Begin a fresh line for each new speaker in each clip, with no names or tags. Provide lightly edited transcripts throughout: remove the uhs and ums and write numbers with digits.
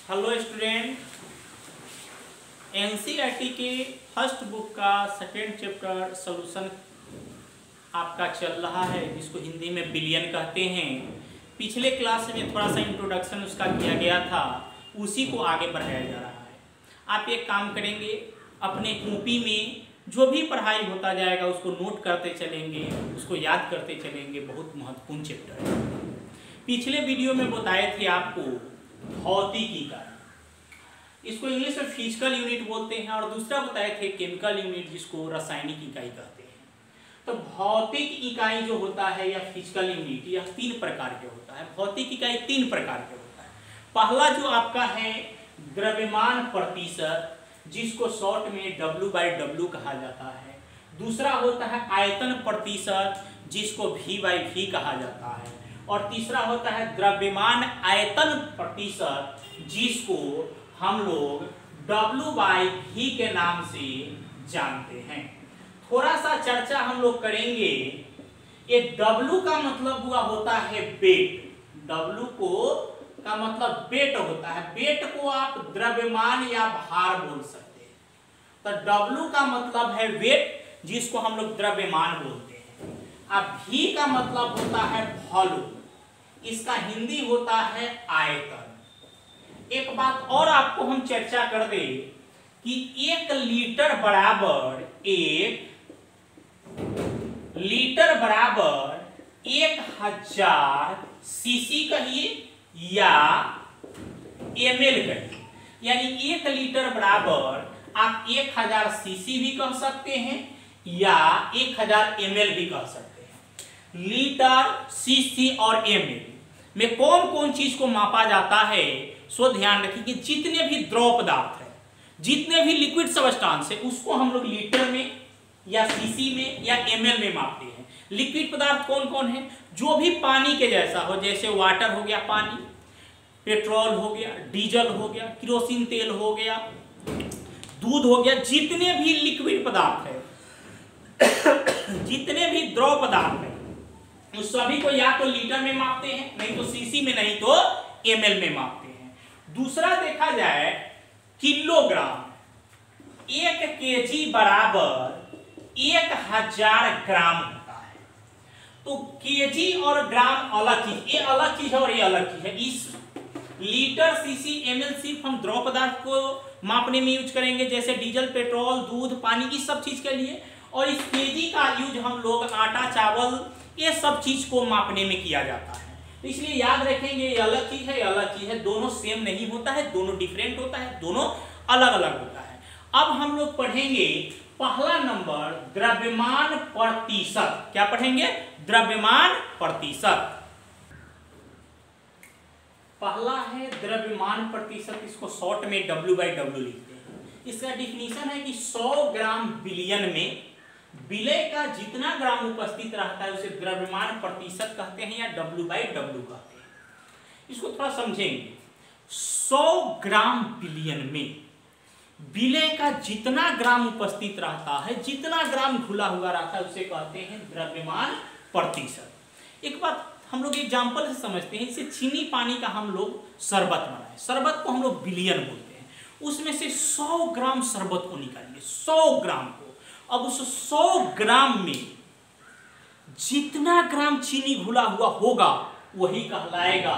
Hello student, NCERT के first book का second chapter solution आपका चल रहा है, जिसको हिंदी में बिलियन कहते हैं। पिछले क्लास में थोड़ा सा इंट्रोडक्शन उसका किया गया था, उसी को आगे बढ़ाया जा रहा है। आप एक काम करेंगे, अपने कॉपी में जो भी पढ़ाई होता जाएगा उसको नोट करते चलेंगे, उसको याद करते चलेंगे। बहुत महत्वपूर्ण चैप्टर है। पिछले वीडियो में बताए थे आपको भौतिक इकाई, इसको इंग्लिश में फिजिकल यूनिट बोलते हैं, और दूसरा बताए थे केमिकल यूनिट, जिसको रासायनिक इकाई कहते हैं। तो भौतिक इकाई जो होता है या फिजिकल यूनिट, यह तीन प्रकार के होता है। भौतिक इकाई तीन प्रकार के होता है। पहला जो आपका है द्रव्यमान प्रतिशत, जिसको शॉर्ट में W/W कहा जाता है। दूसरा होता है आयतन प्रतिशत, जिसको V/V कहा जाता है। और तीसरा होता है द्रव्यमान आयतन प्रतिशत, जिसको हम लोग W/V के नाम से जानते हैं। थोड़ा सा चर्चा हम लोग करेंगे। ये W का मतलब हुआ होता है वेट। W का मतलब वेट होता है। वेट को आप द्रव्यमान या भार बोल सकते हैं। तो W का मतलब है वेट, जिसको हम लोग द्रव्यमान बोलते हैं। अब V का मतलब होता है वॉल्यूम, इसका हिंदी होता है आयतन। एक बात और आपको हम चर्चा कर दे कि 1 लीटर बराबर 1000 सीसी कहिए या ml कहिए। यानी 1 लीटर बराबर आप 1000 सीसी भी कह सकते हैं या 1000 ml भी कह सकते हैं। लीटर, सीसी और ml में कौन कौन चीज को मापा जाता है, सो ध्यान रखिए कि जितने भी द्रव पदार्थ है, जितने भी लिक्विड सब्सटेंस है, उसको हम लोग लीटर में या सीसी में या ml में मापते हैं। लिक्विड पदार्थ कौन कौन है? जो भी पानी के जैसा हो, जैसे वाटर हो गया पानी, पेट्रोल हो गया, डीजल हो गया, केरोसिन तेल हो गया, दूध हो गया, जितने भी लिक्विड पदार्थ है जितने भी द्रव पदार्थ है, उस सभी को या तो लीटर में मापते हैं, नहीं तो सीसी में, नहीं तो ml में मापते हैं। दूसरा देखा जाए किलोग्राम, 1 केजी बराबर 1000 ग्राम होता है। तो केजी और ग्राम अलग चीज, ये अलग चीज है और ये अलग चीज है। इस लीटर, सीसी, ml सिर्फ हम द्रव पदार्थ को मापने में यूज करेंगे, जैसे डीजल, पेट्रोल, दूध, पानी, इस सब चीज के लिए। और इस केजी का यूज हम लोग आटा, चावल, ये सब चीज को मापने में किया जाता है। तो इसलिए याद रखेंगे, ये अलग चीज है, ये अलग चीज है। दोनों सेम नहीं होता है, दोनों डिफरेंट होता है, दोनों अलग अलग होता है। अब हम लोग पढ़ेंगे पहला नंबर द्रव्यमान प्रतिशत। क्या पढ़ेंगे? द्रव्यमान प्रतिशत। पहला है द्रव्यमान प्रतिशत, इसको शॉर्ट में W/W लिखते हैं। इसका डिफिनीशन है कि 100 ग्राम बिलियन में विलय का जितना ग्राम उपस्थित रहता है उसे द्रव्यमान प्रतिशत कहते हैं या W/W कहते हैं। इसको थोड़ा समझेंगे। 100 ग्राम बिलियन में विलय का जितना ग्राम उपस्थित रहता है, जितना ग्राम घुला हुआ रहता है, उसे कहते हैं द्रव्यमान प्रतिशत। एक बात हम लोग एग्जाम्पल से समझते हैं। जैसे चीनी पानी का हम लोग शरबत बनाए, शरबत को हम लोग बिलियन बोलते हैं। उसमें से 100 ग्राम शरबत को निकालिए, 100 ग्राम को। अब उस 100 ग्राम में जितना ग्राम चीनी घुला हुआ होगा वही कहलाएगा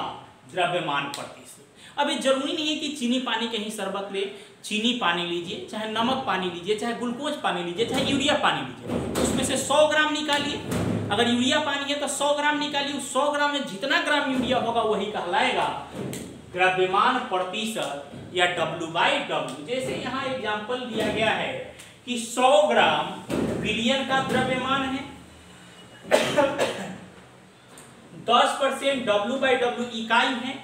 द्रव्यमान प्रतिशत। अब ये जरूरी नहीं है कि चीनी पानी के ही शरबत ले। चीनी पानी लीजिए, चाहे नमक पानी लीजिए, चाहे ग्लूकोज पानी लीजिए, चाहे यूरिया पानी लीजिए, उसमें से 100 ग्राम निकालिए। अगर यूरिया पानी है तो 100 ग्राम निकालिए। 100 ग्राम में जितना ग्राम यूरिया होगा वही कहलाएगा द्रव्यमान प्रतिशत या W/W। जैसे यहाँ एग्जाम्पल दिया गया है कि 100 ग्राम बिलियन का द्रव्यमान है, 10% W/W इकाई है,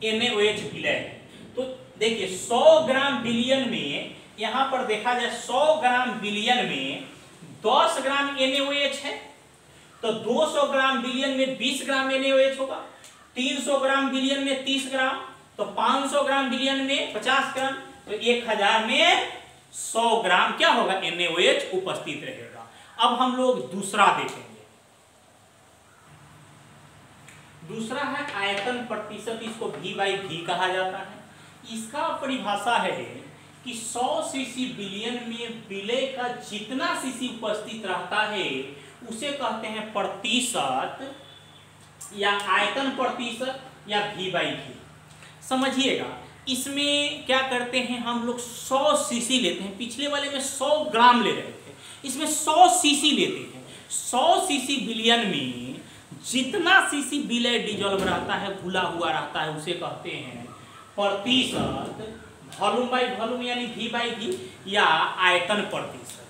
NaOH विलय है। तो देखिए 100 ग्राम बिलियन में, यहां पर देखा जाए 100 ग्राम बिलियन में 10 ग्राम NaOH है, तो 200 ग्राम बिलियन में 20 ग्राम NaOH होगा। 300 ग्राम बिलियन में 30 ग्राम, तो 500 ग्राम बिलियन में 50 ग्राम, तो 1000 में 100 ग्राम क्या होगा? NaOH उपस्थित रहेगा। अब हम लोग दूसरा देखेंगे। दूसरा है आयतन प्रतिशत, इसको V/V कहा जाता है। इसका परिभाषा है कि 100 सीसी बिलियन में विलय का जितना सीसी उपस्थित रहता है उसे कहते हैं प्रतिशत या आयतन प्रतिशत या V/V। समझिएगा, इसमें क्या करते हैं हम लोग 100 सीसी लेते हैं, पिछले वाले में 100 ग्राम ले रहे थे, इसमें 100 सीसी लेते हैं। 100 सीसी बिलियन में जितना सीसी विलय डिजॉल्व रहता है, घुला हुआ रहता है, उसे कहते हैं प्रतिशत वॉल्यूम बाई वॉल्यूम यानी V/V या आयतन प्रतिशत।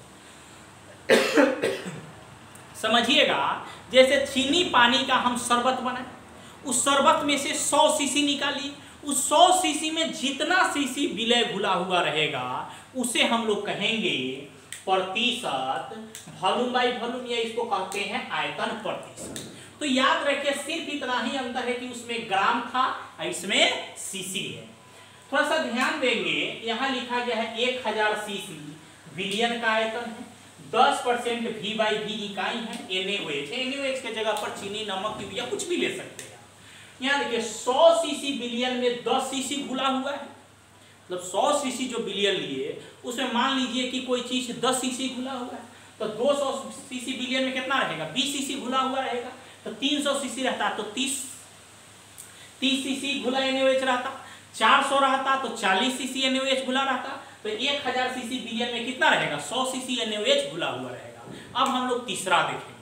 समझिएगा, जैसे चीनी पानी का हम शरबत बनाए, उस शरबत में से 100 सीसी निकालिए, उस 100 सीसी में जितना सीसी विलय घुला हुआ रहेगा उसे हम लोग कहेंगे प्रतिशत वॉल्यूम बाई वॉल्यूम या इसको कहते हैं आयतन प्रतिशत। तो याद रखिए, सिर्फ इतना ही अंतर है कि उसमें ग्राम था और इसमें सीसी है। थोड़ा सा ध्यान देंगे, यहाँ लिखा गया है 1000 सीसी बिलियन का आयतन है, 10% V/V इकाई है, NaOH है। NaOH के जगह पर चीनी, नमक या कुछ भी ले सकते हैं। यहाँ देखिए 100 सीसी बिलियन में 10 सीसी घुला हुआ है, मतलब 100 सीसी जो बिलियन लिए उसमें मान लीजिए कि कोई चीज 10 सीसी घुला हुआ है, तो 200 सीसी बिलियन में कितना रहेगा, 20 सीसी घुला हुआ रहेगा, तो 300 सीसी रहता तो 30 सीसी घुला NaOH रहता, 400 रहता तो 40 सीसी NaOH घुला रहता, तो 1000 सीसी बिलियन में कितना रहेगा, 100 सीसी NaOH घुला हुआ रहेगा। अब हम लोग तीसरा देखेंगे।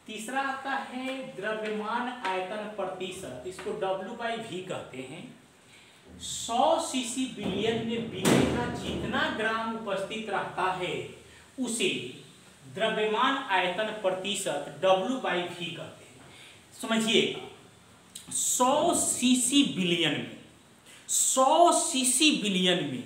तीसरा आता है द्रव्यमान आयतन प्रतिशत, इसको W/V कहते हैं। 100 सीसी बिलियन में विलय का जितना ग्राम उपस्थित रहता है उसे द्रव्यमान आयतन प्रतिशत W/V कहते हैं। समझिएगा, 100 सीसी बिलियन में 100 सीसी बिलियन में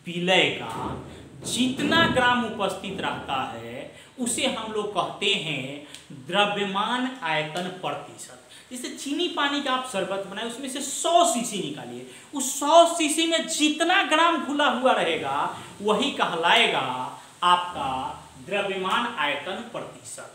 विलय का जितना ग्राम उपस्थित रहता है उसे हम लोग कहते हैं द्रव्यमान आयतन प्रतिशत। जैसे चीनी पानी का आप शरबत बनाए, उसमें से 100 सीसी निकालिए, उस 100 सीसी में जितना ग्राम घुला हुआ रहेगा वही कहलाएगा आपका द्रव्यमान आयतन प्रतिशत।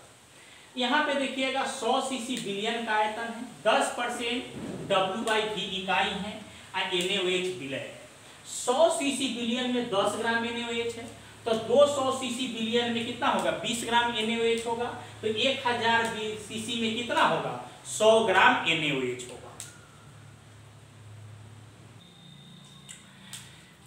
यहाँ पे देखिएगा 100 सीसी बिलियन का आयतन है, 10% W/V इकाई है और NaOH विलय है। 100 सीसी बिलियन में 10 ग्राम NaOH है, तो 200 सीसी बिलियन में कितना होगा, 20 ग्राम NaOH होगा, तो 1000 सीसी में कितना होगा, 100 ग्राम NaOH होगा।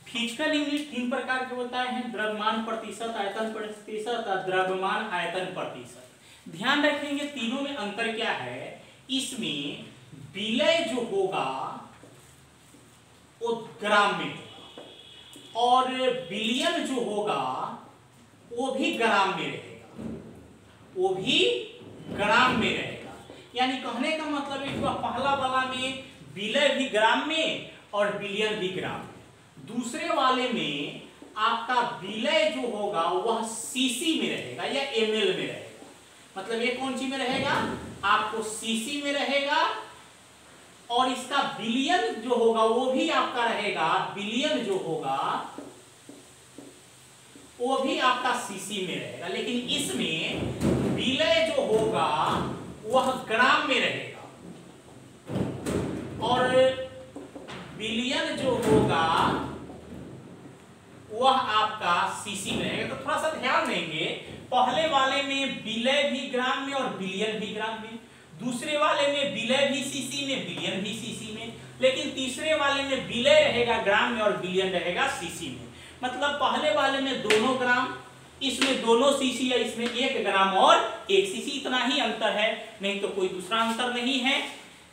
फिजिकल यूनिट 3 प्रकार के होता है, द्रव्यमान प्रतिशत, आयतन प्रतिशत और द्रव्यमान आयतन प्रतिशत। ध्यान रखेंगे तीनों में अंतर क्या है, इसमें विलय जो होगा वो ग्राम में होगा और बिलियन जो होगा वो भी ग्राम में रहेगा, वो भी ग्राम में रहेगा। यानी कहने का मतलब है कि पहला वाला में विलय भी ग्राम में और बिलियन भी ग्राम में, दूसरे वाले में आपका विलय जो होगा वह सीसी में रहेगा या ml में रहेगा। मतलब ये कौन सी में रहेगा, आपको सीसी में रहेगा, और इसका बिलियन जो होगा वो भी आपका रहेगा, बिलियन जो होगा वो भी आपका सीसी में रहेगा, लेकिन इसमें विलय जो होगा वह ग्राम में रहेगा और बिलियन जो होगा वह आपका सीसी में रहेगा। तो थोड़ा सा ध्यान देंगे, पहले वाले में विलय भी ग्राम में और बिलियन भी ग्राम में, दूसरे वाले में विलय भी सीसी में, बिलियन भी सीसी में, लेकिन तीसरे वाले में विलय रहेगा ग्राम में और बिलियन रहेगा सीसी में। मतलब पहले वाले में दोनों ग्राम, इसमें दोनों सीसी है, इसमें 1 ग्राम और 1 सीसी, इतना ही अंतर है, नहीं तो कोई दूसरा अंतर नहीं है।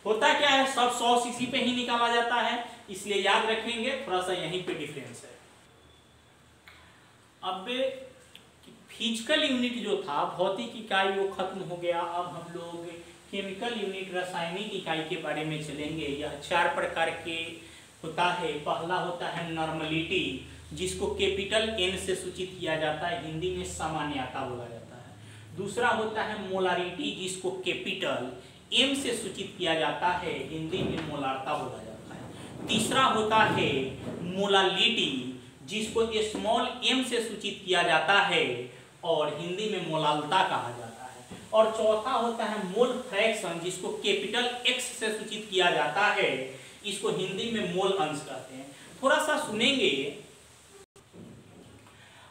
होता क्या है, सब 100 सीसी पे ही निकाला जाता है, इसलिए याद रखेंगे, थोड़ा सा यहीं पे डिफरेंस है। अब फिजिकल यूनिट जो था, भौतिक इकाई, वो खत्म हो गया। अब हम लोग केमिकल यूनिट, रासायनिक इकाई के बारे में चलेंगे। यह 4 प्रकार के होता है। पहला होता है नॉर्मलिटी, जिसको कैपिटल N से सूचित किया जाता है, हिंदी में सामान्यता बोला जाता है। दूसरा होता है मोलारिटी, जिसको कैपिटल M से सूचित किया जाता है, हिंदी में मोलारता बोला जाता है। तीसरा होता है मोलालिटी, जिसको स्मॉल m से सूचित किया जाता है और हिंदी में मोलालता कहा जाता है। और चौथा होता है मोल फ्रैक्शन, जिसको कैपिटल X से सूचित किया जाता है, इसको हिंदी में मोल अंश कहते हैं। थोड़ा सा सुनेंगे।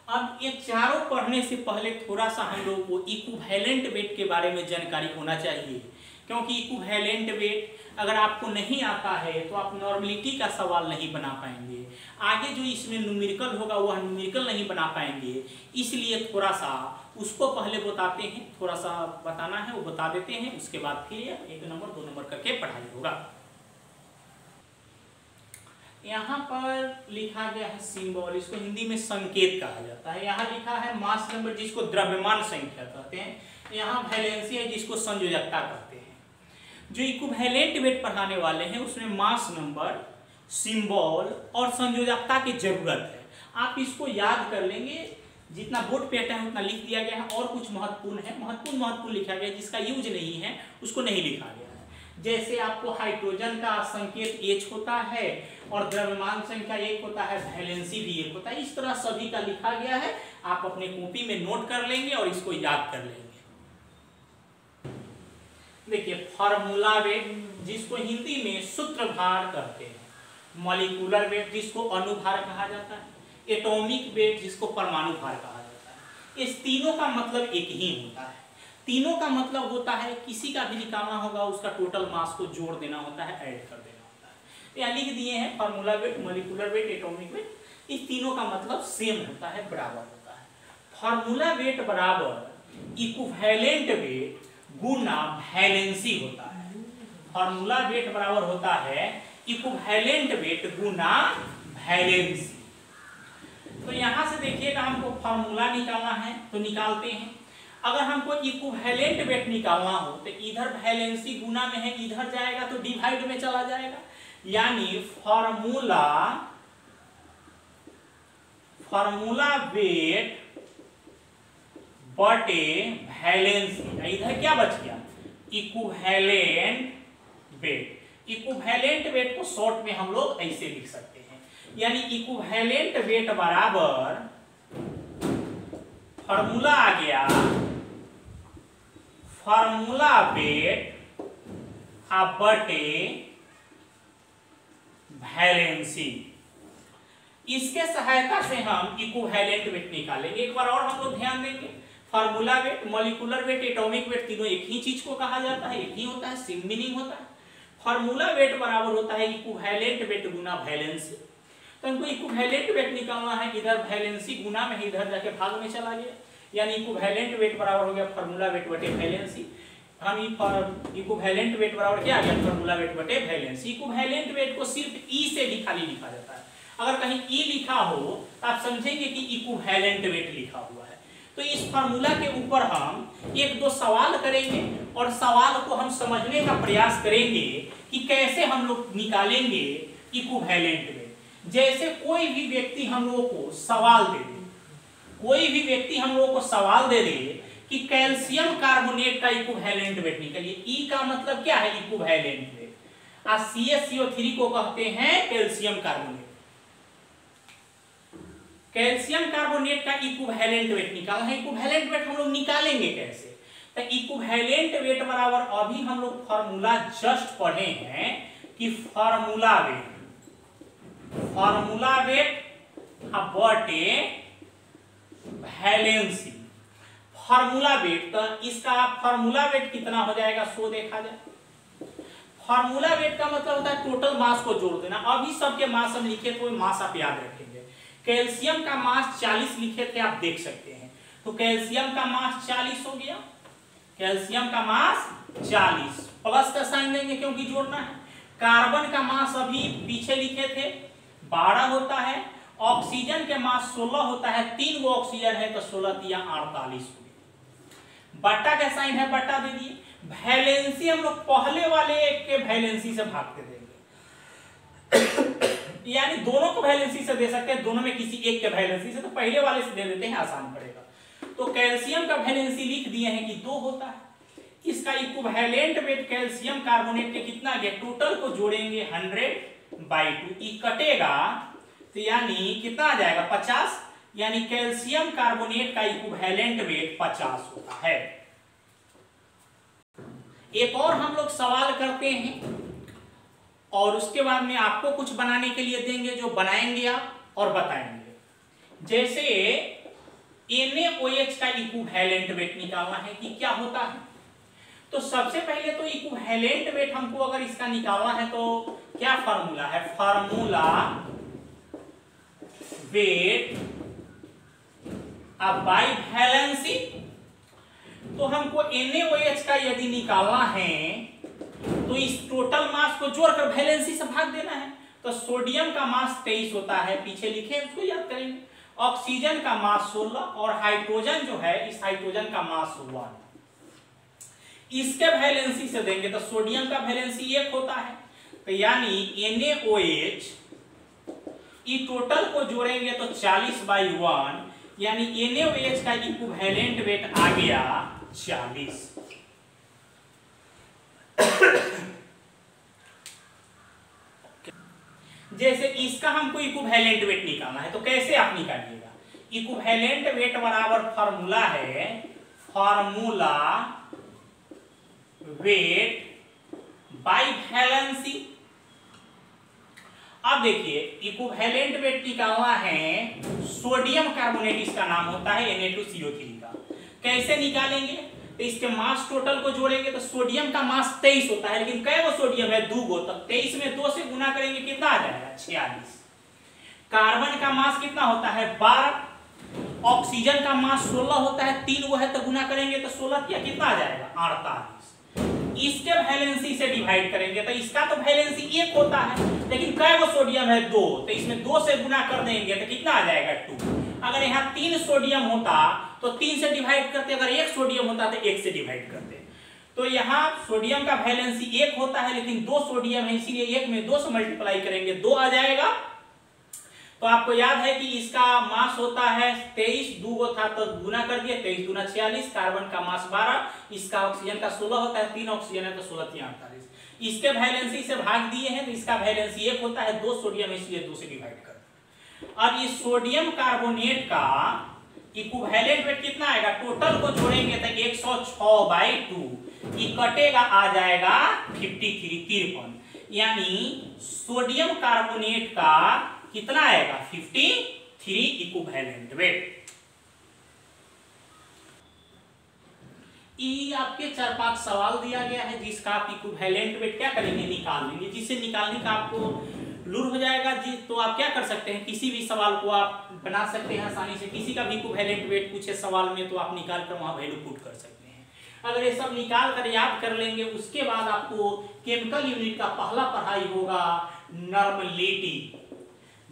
अब ये चारों पढ़ने से पहले थोड़ा सा हम लोग को इक्विवेलेंट वेट के बारे में जानकारी होना चाहिए, क्योंकि इक्विवेलेंट वेट अगर आपको नहीं आता है तो आप नॉर्मलिटी का सवाल नहीं बना पाएंगे, आगे जो इसमें न्यूमेरिकल होगा वह न्यूमेरिकल नहीं बना पाएंगे। इसलिए थोड़ा सा उसको पहले बताते हैं, थोड़ा सा बताना है वो बता देते हैं, उसके बाद फिर 1 नंबर 2 नंबर करके पढ़ाई होगा। यहाँ पर लिखा गया है सिंबल, इसको हिंदी में संकेत कहा जाता है। यहाँ लिखा है मास नंबर, जिसको द्रव्यमान संख्या कहते हैं। यहाँ वैलेंसी है, जिसको संयोजकता कहते हैं। जो इक्विवेलेंट वेट पढ़ाने वाले हैं उसमें मास नंबर, सिंबल और संयोजकता की जरूरत है। आप इसको याद कर लेंगे, जितना बोर्ड पे आता है उतना लिख दिया गया है। और कुछ महत्वपूर्ण है, महत्वपूर्ण लिखा गया, जिसका यूज नहीं है उसको नहीं लिखा गया है। जैसे आपको हाइड्रोजन का संकेत H होता है और द्रव्यमान संख्या 1 होता है, वैलेंसी भी 1 होता है। इस तरह सभी का लिखा गया है, आप अपने कॉपी में नोट कर लेंगे और इसको याद कर लेंगे। देखिए फार्मूला वेट, जिसको हिंदी में सूत्रभार कहते हैं, मॉलिक्यूलर वेट जिसको अणुभार कहा जाता है, एटॉमिक वेट जिसको परमाणु भार कहा जाता है। इस तीनों का मतलब एक ही होता है। तीनों का मतलब होता है किसी का भी निकालना होगा उसका टोटल मास को जोड़ देना होता है, ऐड कर देना होता है। यहाँ लिख दिए हैं formula wait, molecular weight, atomic weight. इस तीनों का मतलब सेम होता है, बराबर होता है। फार्मूला वेट बराबर इक्विवेलेंट वेट गुना वैलेंसी होता है। फार्मूला वेट बराबर होता है इक्विवेलेंट वेट गुना वैलेंसी। तो यहां से देखिएगा, हमको फार्मूला निकालना है तो निकालते हैं। अगर हमको इक्विवेलेंट वेट निकालना हो तो इधर वैलेंसी गुना में है, इधर जाएगा तो डिवाइड में चला जाएगा। यानी फार्मूला वेट बटे वैलेंसी, इधर क्या बच गया, इक्विवेलेंट वेट। इक्विवेलेंट वेट को शॉर्ट में हम लोग ऐसे लिख सकते हैं, यानी इक्विवेलेंट वेट बराबर फार्मूला आ गया, फार्मूला वेट बटे वैलेंसी। इसके सहायता से हम इक्विवेलेंट वेट निकालेंगे। एक बार और हम लोग ध्यान देंगे, formula wait, molecular weight, atomic weight तीनों एक ही चीज को कहा जाता है, एक ही होता है, सेम मीनिंग होता है। फार्मूला वेट बराबर होता है इक्विवेलेंट वेट गुना वैलेंसी। तो हमको इक्विवेलेंट वेट निकालना है, इधर वैलेंसी गुना में इधर जाके भाग में चला गया, यानी इक्विवेलेंट वेट बराबर हो गया फार्मूला वेट बटे वैलेंसी। हम इक्विवेलेंट वेट बराबर क्या आ गया, फार्मूला वेट बटे वैलेंसी। इक्विवेलेंट वेट को सिर्फ ई से खाली लिखा जाता है। अगर कहीं ई लिखा हो तो आप समझेंगे कि इक्विवेलेंट वेट लिखा हुआ है। तो इस फार्मूला के ऊपर हम 1-2 सवाल करेंगे और सवाल को हम समझने का प्रयास करेंगे कि कैसे हम लोग निकालेंगे इक्विवेलेंट वेट। जैसे कोई भी व्यक्ति हम लोगों को सवाल दे दे, कोई भी व्यक्ति हम लोगों को सवाल दे दे कि कैल्शियम कार्बोनेट का इक्विवेलेंट वेट निकालिए। ई का मतलब क्या है, इक्विवेलेंट वेट। और CaCO3 को कहते हैं कैल्शियम कार्बोनेट। कैल्शियम कार्बोनेट का इक्विवेलेंट वेट निकालना है। इक्विवेलेंट वेट हम लोग निकालेंगे कैसे, तो इक्विवेलेंट वेट बराबर अभी हम लोग फार्मूला जस्ट पढ़े हैं कि फार्मूला वेट बटे वैलेंसी। फार्मूला वेट, तो इसका फार्मूला वेट कितना हो जाएगा सो देखा जाए। फार्मूला वेट का मतलब होता है टोटल मास को जोड़ देना। अभी सबके मास हम लिखे तो मास आप याद रखेंगे। कैल्शियम का मास 40 लिखे थे, आप देख सकते हैं, तो कैल्शियम का मास 40 हो गया। कैल्शियम का मास 40 प्लस का साइन देंगे क्योंकि जोड़ना है। कार्बन का मास अभी पीछे लिखे थे 12 होता है। ऑक्सीजन के मास 16 होता है, 3 गो ऑक्सीजन है तो 16 या 48 हो गया। बट्टा का साइन है, बट्टा दे दिए। वैलेंसी हम लोग पहले वाले के वैलेंसी से भागते देंगे, यानी दोनों को वैलेंसी से दे सकते हैं, दोनों में किसी एक के वैलेंसी से, तो पहले वाले से दे देते हैं, आसान पड़ेगा। तो कैल्शियम का वैलेंसी लिख दिए हैं कि 2 होता है। इसका इक्विवेलेंट वेट कैल्शियम कार्बोनेट के कितना गया, टोटल को जोड़ेंगे 100/2, ई कटेगा तो यानी कितना आ जाएगा 50, यानी कैल्शियम कार्बोनेट का इक्विवेलेंट वेट 50 होता है। एक और हम लोग सवाल करते हैं, और उसके बाद में आपको कुछ बनाने के लिए देंगे जो बनाएंगे आप और बताएंगे। जैसे NaOH का इक्विवेलेंट वेट निकालना है कि क्या होता है, तो सबसे पहले तो इक्विवेलेंट वेट हमको अगर इसका निकालना है तो क्या फार्मूला है, फार्मूला वेट अब बाई वैलेंसी। तो हमको NaOH का यदि निकालना है तो इस टोटल मास को जोड़कर वैलेंसी से भाग देना है। तो सोडियम का मास 23 होता है, पीछे लिखे उसको याद करेंगे। ऑक्सीजन का मास 16 और हाइड्रोजन जो है इस हाइड्रोजन का मास 1। इसके वैलेंसी से देंगे तो सोडियम का वैलेंसी 1 होता है, तो यानी NaOH इस टोटल को जोड़ेंगे तो 40/1, यानी NaOH का इक्विवेलेंट वेट आ गया 40। जैसे इसका हमको इक्विवेलेंट वेट निकालना है तो कैसे आप निकालिएगा, इक्विवेलेंट वेट बराबर फार्मूला है फार्मूला वेट बाई वैलेंसी। अब देखिए इक्विवेलेंट वेट निकालना है, सोडियम कार्बोनेट इसका नाम होता है Na2CO3 का। कैसे निकालेंगे, तो इसके मास टोटल को जोड़ेंगे तो सोडियम का मास 23 होता है, लेकिन कै गो सोडियम है, 2 गो, तो 23 में 2 से गुना करेंगे कितना आ जाएगा 46। कार्बन का मास कितना होता है 12, ऑक्सीजन का मास 16 होता है, 3 गो है तो गुना करेंगे तो 16 कितना आ जाएगा 48। इसके वैलेंसी से डिवाइड करेंगे तो इसका तो वैलेंसी 1 होता है, लेकिन कै गो सोडियम है 2, तो इसमें 2 से गुना कर देंगे तो कितना आ जाएगा 2। अगर यहाँ 3 सोडियम होता तो 3 से डिवाइड करते, अगर 1 सोडियम होता तो 1 से डिवाइड करते। तो यहाँ सोडियम का वैलेंसी 1 होता है, लेकिन 2 सोडियम है, इसीलिए 1 में 2 से मल्टीप्लाई करेंगे 2 आ जाएगा। तो आपको याद है कि इसका मास होता है 23, 2 गो था तो गुना कर दिए, 23 दूना 46, कार्बन का मास 12, इसका ऑक्सीजन का 16 होता है, 3 ऑक्सीजन है तो 16 3 48। इसके वैलेंसी से भाग दिए हैं तो इसका वैलेंसी 1 होता है, 2 सोडियम है इसलिए 2 से डिवाइड कर। अब इस सोडियम कार्बोनेट का इक्विवेलेंट वेट कितना आएगा, टोटल को जोड़ेंगे तो 106/2, ये कटेगा आ जाएगा 53, यानी सोडियम कार्बोनेट का कितना आएगा 53 इक्विवेलेंट वेट। ये आपके 4-5 सवाल दिया गया है जिसका आप इक्विवेलेंट वेट क्या करेंगे निकाल लेंगे, जिससे निकालने का आपको लूर हो जाएगा जी। तो आप क्या कर सकते हैं, किसी भी सवाल को आप बना सकते हैं आसानी से, किसी का भी इक्विवेलेंट वेट पूछे सवाल में तो आप निकाल कर वहां वैल्यू पुट कर सकते हैं। अगर ये सब निकाल कर याद कर लेंगे, उसके बाद आपको केमिकल यूनिट का पहला पढ़ाई होगा नॉर्मलिटी,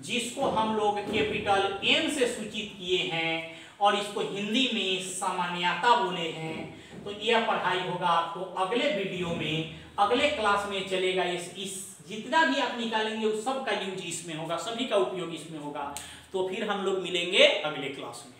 जिसको हम लोग कैपिटल N से सूचित किए हैं और इसको हिंदी में सामान्यता बोले हैं। तो यह पढ़ाई होगा आपको अगले वीडियो में, अगले क्लास में चलेगा। इस जितना भी आप निकालेंगे उस सब का यूज इसमें होगा, सभी का उपयोग इसमें होगा। तो फिर हम लोग मिलेंगे अगले क्लास में।